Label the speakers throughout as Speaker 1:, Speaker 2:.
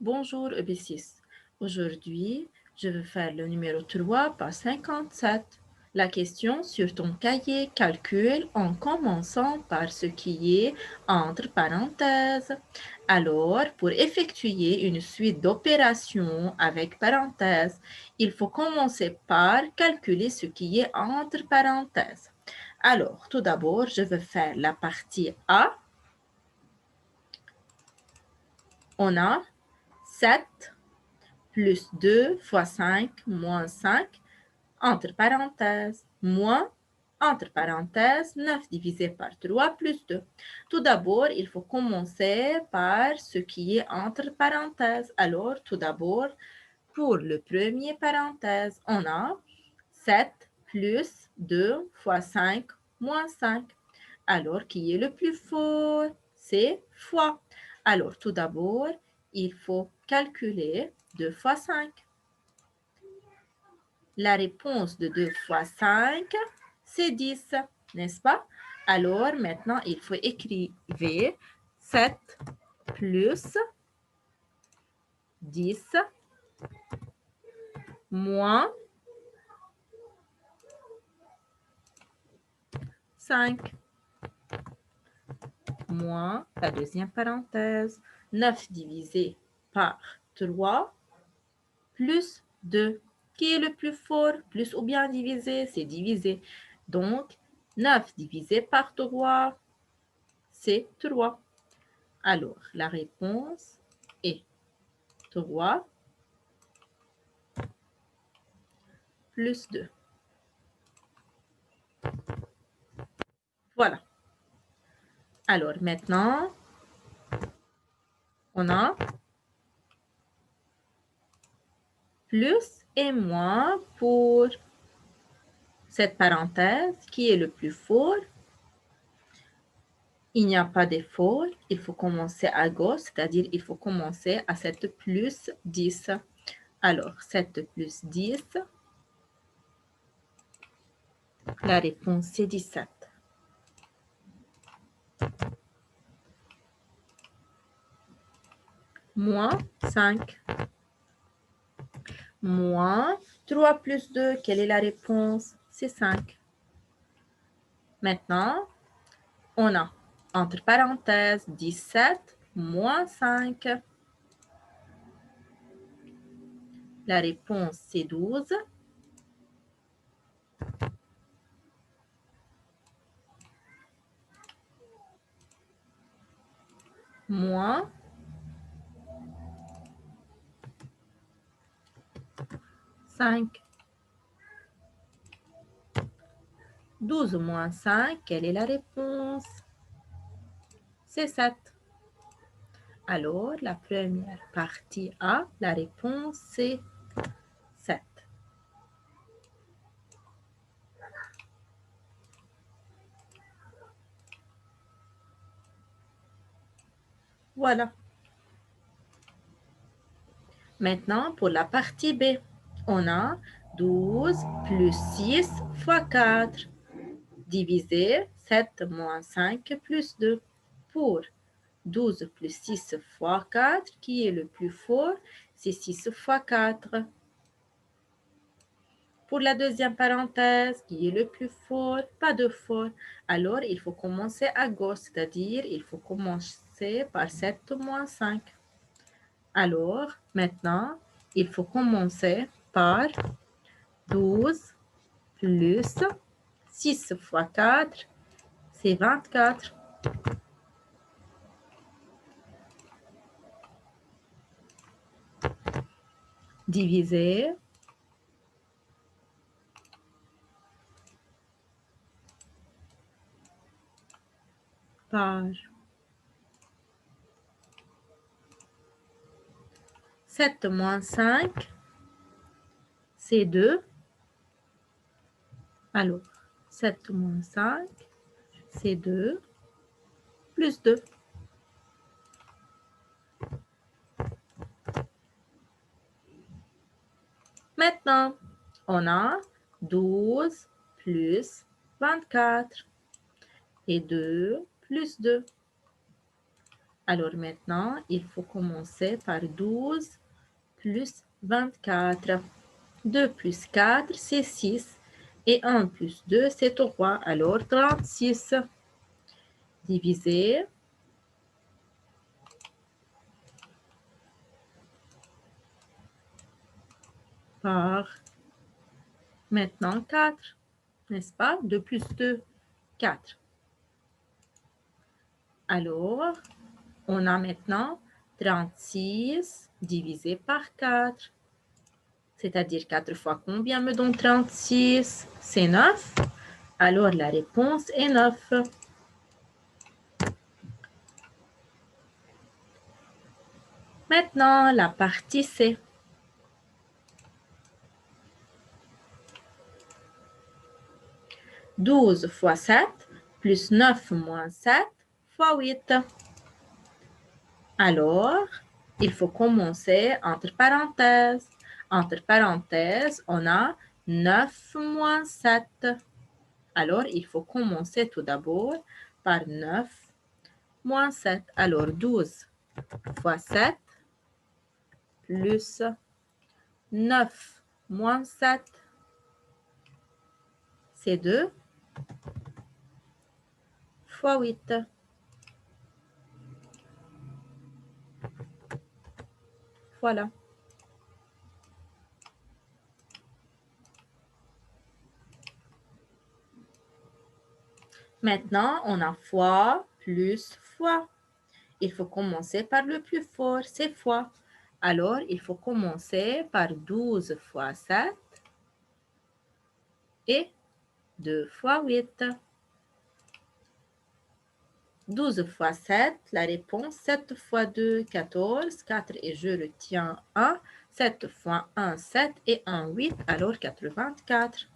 Speaker 1: Bonjour EB6. Aujourd'hui, je vais faire le numéro 3 par 57. La question sur ton cahier calcule en commençant par ce qui est entre parenthèses. Alors, pour effectuer une suite d'opérations avec parenthèses, il faut commencer par calculer ce qui est entre parenthèses. Alors, tout d'abord, je vais faire la partie A. On a 7 plus 2 fois 5 moins 5, entre parenthèses, moins, entre parenthèses, 9 divisé par 3 plus 2. Tout d'abord, il faut commencer par ce qui est entre parenthèses. Alors, tout d'abord, pour le premier parenthèse, on a 7 plus 2 fois 5 moins 5. Alors, qui est le plus fort? C'est fois. Alors, tout d'abord, il faut calculer 2 fois 5. La réponse de 2 fois 5, c'est 10, n'est-ce pas? Alors, maintenant, il faut écrire 7 plus 10 moins 5 moins la deuxième parenthèse, 9 divisé par 3 plus 2. Qui est le plus fort? Plus ou bien divisé? C'est divisé. Donc, 9 divisé par 3, c'est 3. Alors, la réponse est 3 plus 2. Voilà. Alors, maintenant, on a plus et moins pour cette parenthèse qui est le plus fort. Il n'y a pas d'effort. Il faut commencer à gauche, c'est-à-dire il faut commencer à 7 plus 10. Alors, 7 plus 10, la réponse c'est 17. Moins 5. Moins 3 plus 2, quelle est la réponse? C'est 5. Maintenant, on a entre parenthèses 17 moins 5. La réponse c'est 12. Moins 5. 12 moins 5, quelle est la réponse? C'est 7. Alors, la première partie A, la réponse c'est 7. Voilà. Maintenant, pour la partie B, on a 12 plus 6 fois 4 divisé 7 moins 5 plus 2. Pour 12 plus 6 fois 4, qui est le plus fort? C'est 6 fois 4. Pour la deuxième parenthèse, qui est le plus fort? Pas de fort. Alors, il faut commencer à gauche, c'est-à-dire il faut commencer par 7 moins 5. Alors, maintenant, il faut commencer par 12 plus 6 fois 4, c'est 24. Divisé par 7 moins 5, c'est 2. Alors, 7 moins 5, c'est 2, plus 2. Maintenant, on a 12 plus 24 et 2 plus 2. Alors maintenant, il faut commencer par 12 plus 24. 2 plus 4, c'est 6. Et 1 plus 2, c'est 3. Alors 36. Divisé par maintenant 4. N'est-ce pas? 2 plus 2, 4. Alors, on a maintenant 36 divisé par 4. C'est-à-dire 4 fois combien me donne 36? C'est 9. Alors, la réponse est 9. Maintenant, la partie C. 12 fois 7 plus 9 moins 7 fois 8. Alors, il faut commencer entre parenthèses. Entre parenthèses, on a 9 moins 7. Alors, il faut commencer tout d'abord par 9 moins 7. Alors, 12 fois 7 plus 9 moins 7, c'est 2 fois 8. Voilà. Maintenant, on a fois plus fois. Il faut commencer par le plus fort, c'est fois. Alors, il faut commencer par 12 fois 7 et 2 fois 8. 12 fois 7, la réponse, 7 fois 2, 14, 4 et je retiens 1. 7 fois 1, 7 et 1, 8, alors 84.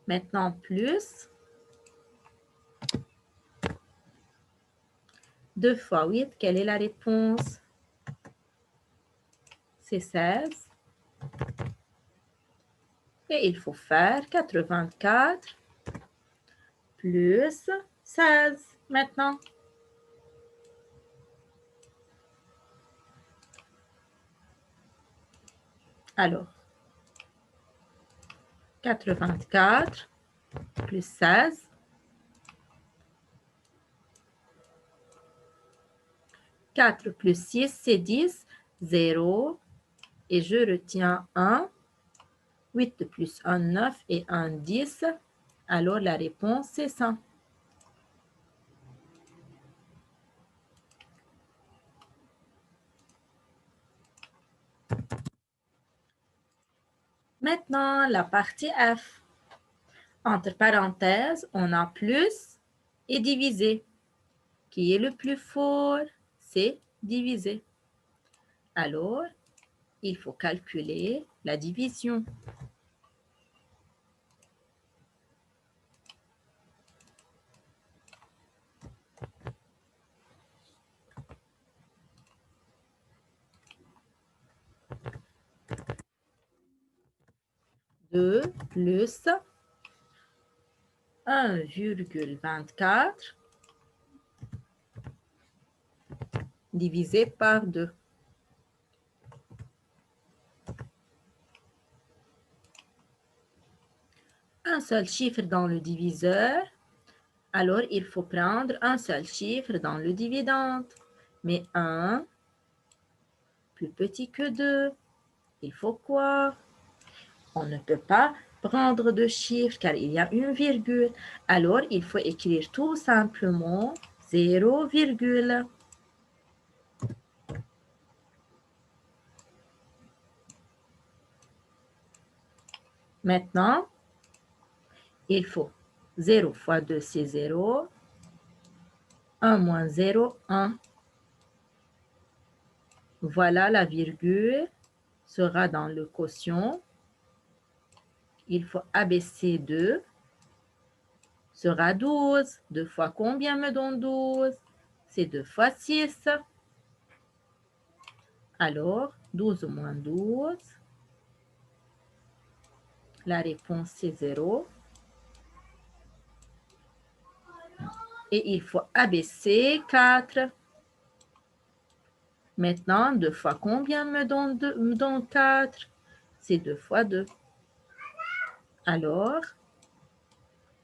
Speaker 1: Maintenant, plus 2 fois 8, quelle est la réponse? C'est 16. Et il faut faire 84 plus 16 maintenant. Alors, 84 plus 16. 4 plus 6, c'est 10. 0. Et je retiens 1. 8 plus 1, 9 et 1, 10. Alors, la réponse, c'est 100. Maintenant, la partie F. Entre parenthèses, on a plus et divisé. Qui est le plus fort? C'est divisé. Alors, il faut calculer la division. Deux plus 1,24 divisé par 2. Un seul chiffre dans le diviseur, alors il faut prendre un seul chiffre dans le dividende. Mais 1 plus petit que 2, il faut quoi? On ne peut pas prendre de chiffre car il y a une virgule. Alors, il faut écrire tout simplement 0, virgule. Maintenant, il faut 0 fois 2, c'est 0. 1 moins 0, 1. Voilà, la virgule sera dans le quotient. Il faut abaisser 2. Sera 12. 2 fois combien me donne 12? C'est 2 fois 6. Alors, 12 moins 12. La réponse, c'est 0. Et il faut abaisser 4. Maintenant, 2 fois combien me donne 4? C'est 2 fois 2. Alors,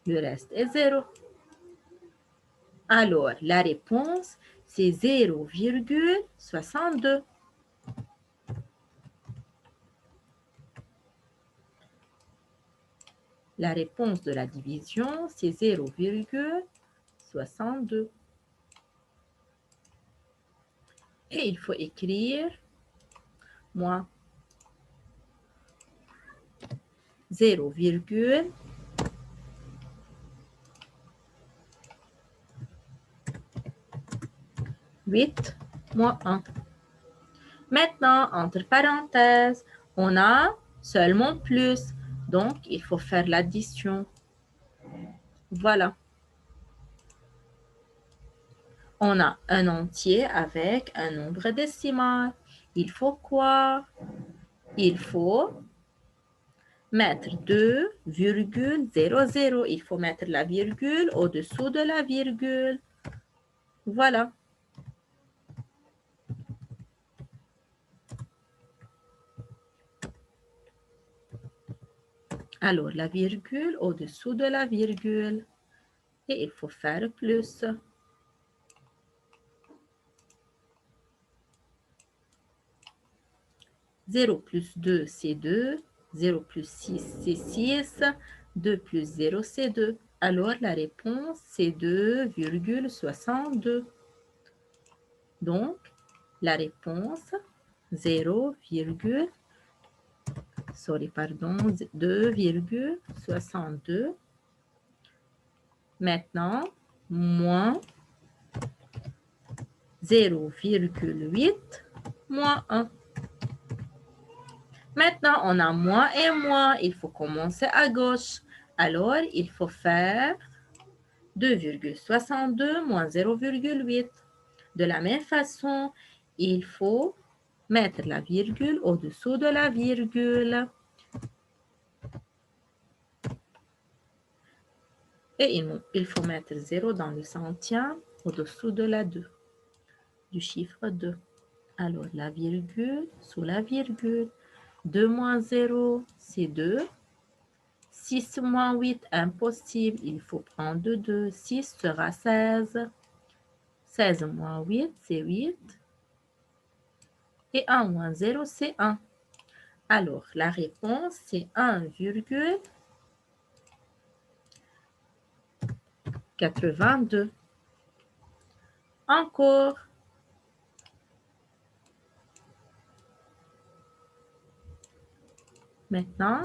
Speaker 1: le reste est 0. Alors, la réponse, c'est 0,62. La réponse de la division, c'est 0,62. Et il faut écrire moins 0,8 moins 1. Maintenant, entre parenthèses, on a seulement plus. Donc, il faut faire l'addition. Voilà. On a un entier avec un nombre décimal. Il faut quoi? Il faut mettre 2,00. Il faut mettre la virgule au-dessous de la virgule. Voilà. Alors, la virgule au-dessous de la virgule. Et il faut faire plus. 0 plus 2, c'est 2. 0 plus 6, c'est 6. 2 plus 0, c'est 2. Alors, la réponse, c'est 2,62. Donc, la réponse, 2,62. Maintenant, moins 0,8 moins 1. Maintenant, on a moins et moins. Il faut commencer à gauche. Alors, il faut faire 2,62 moins 0,8. De la même façon, il faut mettre la virgule au-dessous de la virgule. Et il faut mettre 0 dans le centième au-dessous de la 2, du chiffre 2. Alors, la virgule sous la virgule. 2 moins 0, c'est 2. 6 moins 8, impossible. Il faut prendre 2. 6 sera 16. 16 moins 8, c'est 8. Et 1 moins 0, c'est 1. Alors, la réponse, c'est 1,82. Encore. Maintenant,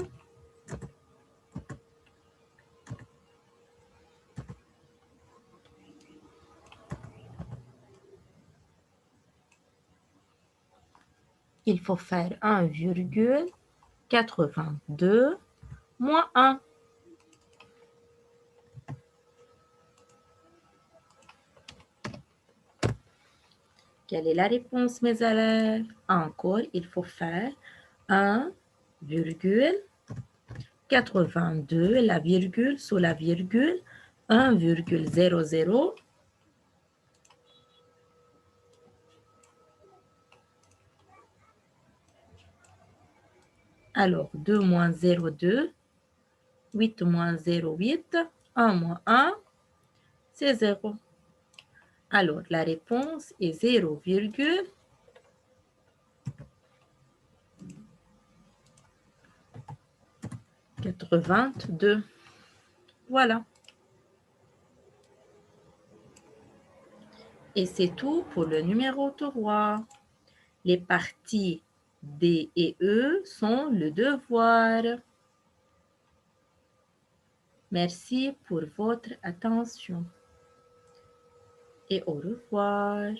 Speaker 1: il faut faire 1,82 moins 1. Quelle est la réponse, mes élèves? Encore, il faut faire 1,82, la virgule sous la virgule, 1,00. Alors, 2 moins 0, 2. 8 moins 0, 8. 1 moins 1, c'est 0. Alors, la réponse est 0,82. Voilà. Et c'est tout pour le numéro 3. Les parties D et E sont le devoir. Merci pour votre attention et au revoir.